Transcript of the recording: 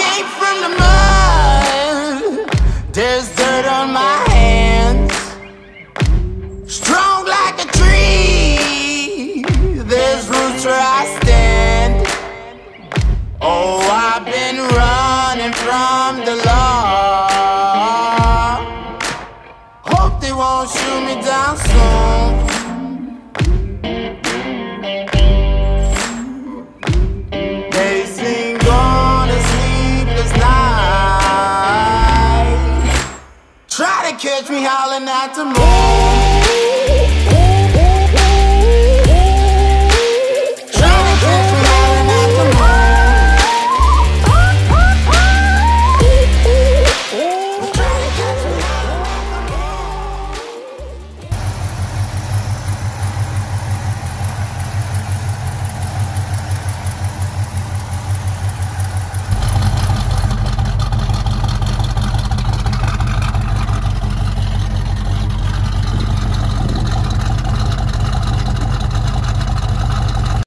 came from the mud. There's dirt on my hands. Strong like a tree. There's roots where I stand. Oh, I've been running from the law. Hope they won't shoot me down soon. They sing on a sleepless night. Try to catch me howling at the moon.